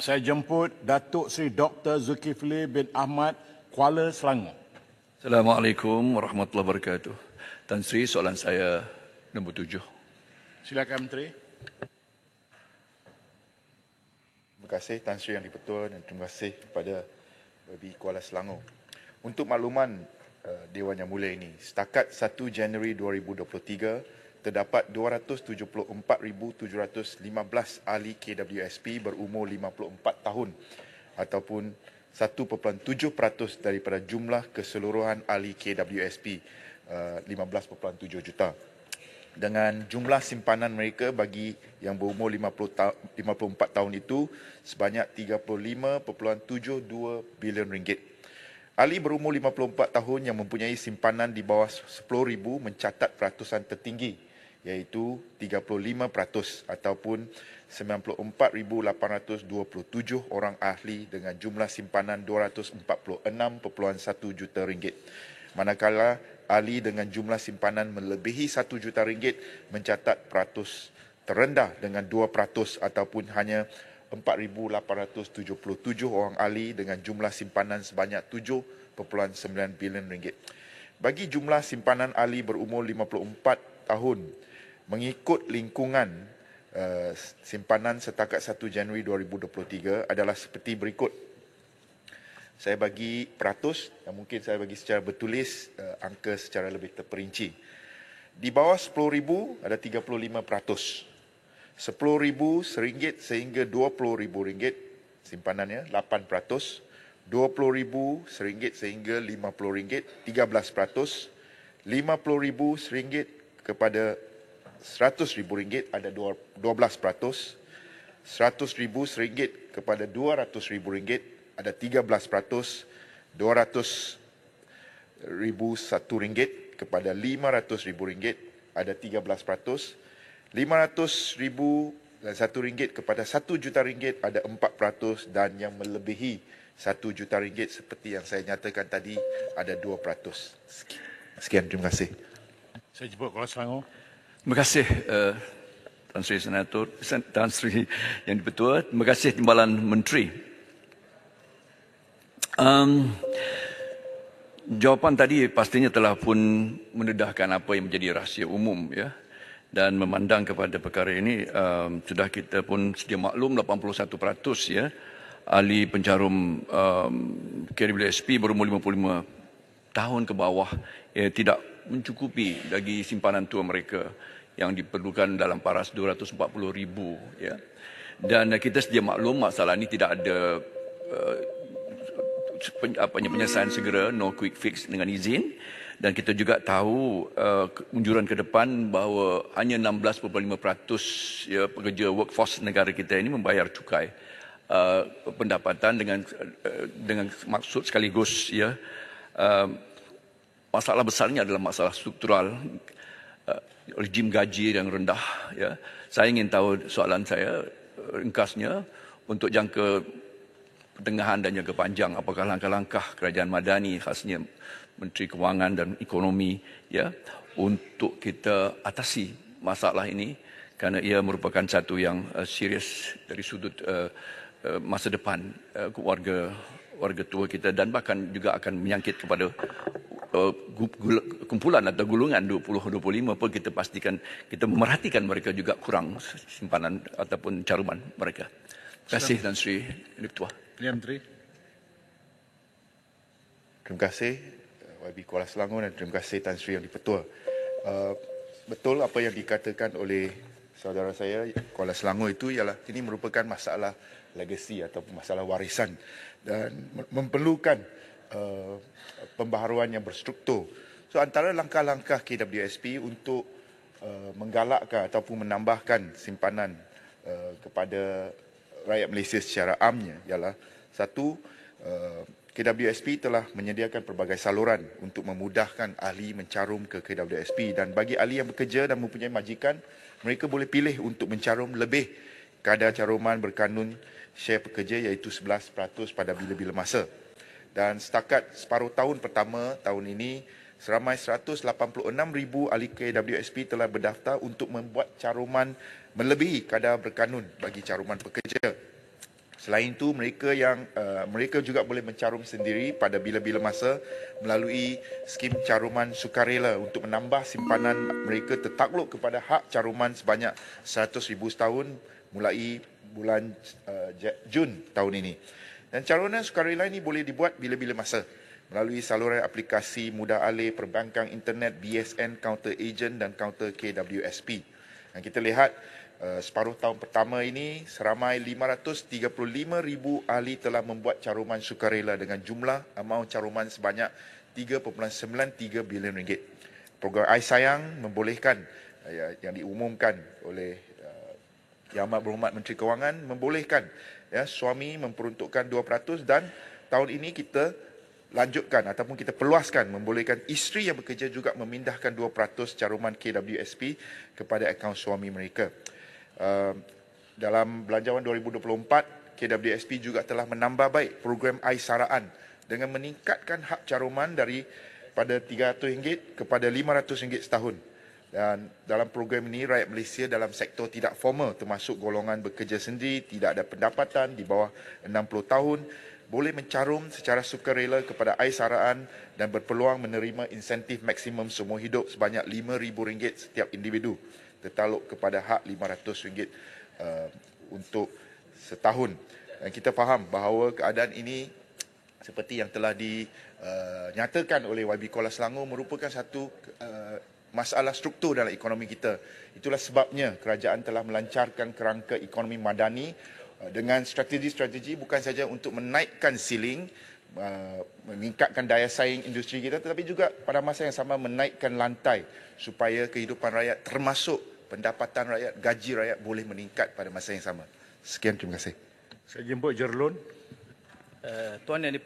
saya jemput Datuk Seri Dr. Zulkifli bin Ahmad, Kuala Selangor. Assalamualaikum warahmatullahi wabarakatuh. Tan Sri, soalan saya nombor 7. Silakan Menteri. Terima kasih Tan Sri Yang di-Pertua dan terima kasih kepada Babi Kuala Selangor. Untuk makluman Dewan Yang Mulia ini, setakat 1 Januari 2023, terdapat 274,715 ahli KWSP berumur 54 tahun ataupun 1.7% daripada jumlah keseluruhan ahli KWSP 15.7 juta. Dengan jumlah simpanan mereka bagi yang berumur 54 tahun itu sebanyak 35.72 bilion ringgit. Ahli berumur 54 tahun yang mempunyai simpanan di bawah 10,000 mencatat peratusan tertinggi iaitu 35% ataupun 94,827 orang ahli dengan jumlah simpanan 246.1 juta ringgit. Manakala ahli dengan jumlah simpanan melebihi 1 juta ringgit mencatat peratus terendah dengan 2% ataupun hanya 4,877 orang ahli dengan jumlah simpanan sebanyak 7.9 bilion ringgit. Bagi jumlah simpanan ahli berumur 54 tahun mengikut lingkungan simpanan setakat 1 Januari 2023 adalah seperti berikut. Saya bagi peratus dan mungkin saya bagi secara bertulis angka secara lebih terperinci. Di bawah 10,000 ada 35%. 10,000 RM1 sehingga RM20,000 simpanannya 8%. 20,000 RM1 sehingga RM50 13%. RM50,000 kepada RM100,000 ada 12%. RM100,000 kepada RM200,000 ada 13%. RM200,001 kepada RM500,000 ada 13%. RM500,000 dan RM1 kepada RM1 juta ada 4% dan yang melebihi RM1 juta seperti yang saya nyatakan tadi ada 2%. Sekian, terima kasih. Saya jemput Kuala Selangor. Terima kasih Tan Sri Senator, Tan Sri Yang di-Pertua. Terima kasih Timbalan Menteri. Jawapan tadi pastinya telah pun mendedahkan apa yang menjadi rahsia umum, ya. Dan memandang kepada perkara ini, sudah kita pun sedia maklum 81% ya ahli pencarum KWSP berumur 55 tahun ke bawah tidak mencukupi bagi simpanan tua mereka yang diperlukan dalam paras 240,000 ya. Dan kita sedia maklum masalah ini tidak ada penyelesaian segera, no quick fix dengan izin. Dan kita juga tahu unjuran ke depan bahawa hanya 16.5% ya, pekerja workforce negara kita ini membayar cukai pendapatan dengan maksud sekaligus ya masalah besarnya adalah masalah struktural, rejim gaji yang rendah ya. Saya ingin tahu, soalan saya ringkasnya untuk jangka pertengahan dan jangka panjang, apakah langkah-langkah kerajaan Madani khasnya Menteri Kewangan dan Ekonomi ya untuk kita atasi masalah ini kerana ia merupakan satu yang serius dari sudut masa depan warga tua kita dan bahkan juga akan menyangkit kepada kumpulan atau gulungan 2025 pun kita pastikan kita memerhatikan mereka juga kurang simpanan ataupun caruman mereka. Terima kasih Tan Sri Ketua. Menteri. Terima kasih YB Kuala Selangor dan terima kasih Tan Sri Yang di-Pertua. Betul apa yang dikatakan oleh saudara saya Kuala Selangor itu ialah ini merupakan masalah legasi ataupun masalah warisan dan memerlukan pembaharuan yang berstruktur. So antara langkah-langkah KWSP untuk menggalakkan ataupun menambahkan simpanan kepada rakyat Malaysia secara amnya ialah satu, KWSP telah menyediakan pelbagai saluran untuk memudahkan ahli mencarum ke KWSP dan bagi ahli yang bekerja dan mempunyai majikan, mereka boleh pilih untuk mencarum lebih kadar caruman berkanun share pekerja iaitu 11% pada bila-bila masa. Dan setakat separuh tahun pertama tahun ini, seramai 186,000 ahli KWSP telah berdaftar untuk membuat caruman melebihi kadar berkanun bagi caruman pekerja. Selain itu, mereka juga boleh mencarum sendiri pada bila-bila masa melalui skim caruman sukarela untuk menambah simpanan mereka tertakluk kepada hak caruman sebanyak 100,000 setahun mulai bulan Jun tahun ini. Dan caruman sukarela ini boleh dibuat bila-bila masa melalui saluran aplikasi mudah alih perbankan internet BSN, counter agent dan counter KWSP. Dan kita lihat separuh tahun pertama ini seramai 535,000 ahli telah membuat caruman sukarela dengan jumlah amaun caruman sebanyak 3.93 bilion ringgit. Program iSayang membolehkan yang diumumkan oleh Yang Amat Berhormat Menteri Kewangan membolehkan suami memperuntukkan 2% dan tahun ini kita lanjutkan ataupun kita perluaskan membolehkan isteri yang bekerja juga memindahkan 2% caruman KWSP kepada akaun suami mereka. Dalam Belanjawan 2024, KWSP juga telah menambah baik program iSaraan dengan meningkatkan hak caruman daripada RM300 kepada RM500 setahun. Dan dalam program ini, rakyat Malaysia dalam sektor tidak formal termasuk golongan bekerja sendiri, tidak ada pendapatan di bawah 60 tahun, boleh mencarum secara sukarela kepada iSaraan dan berpeluang menerima insentif maksimum seumur hidup sebanyak RM5,000 setiap individu tertakluk kepada hak RM500 untuk setahun. Dan kita faham bahawa keadaan ini seperti yang telah dinyatakan oleh YB Kuala Selangor merupakan satu masalah struktur dalam ekonomi kita. Itulah sebabnya kerajaan telah melancarkan kerangka ekonomi madani dengan strategi-strategi bukan saja untuk menaikkan siling, meningkatkan daya saing industri kita, tetapi juga pada masa yang sama menaikkan lantai supaya kehidupan rakyat termasuk pendapatan rakyat, gaji rakyat boleh meningkat pada masa yang sama. Sekian, terima kasih. Saya jemput Jerlun. Tuan Yang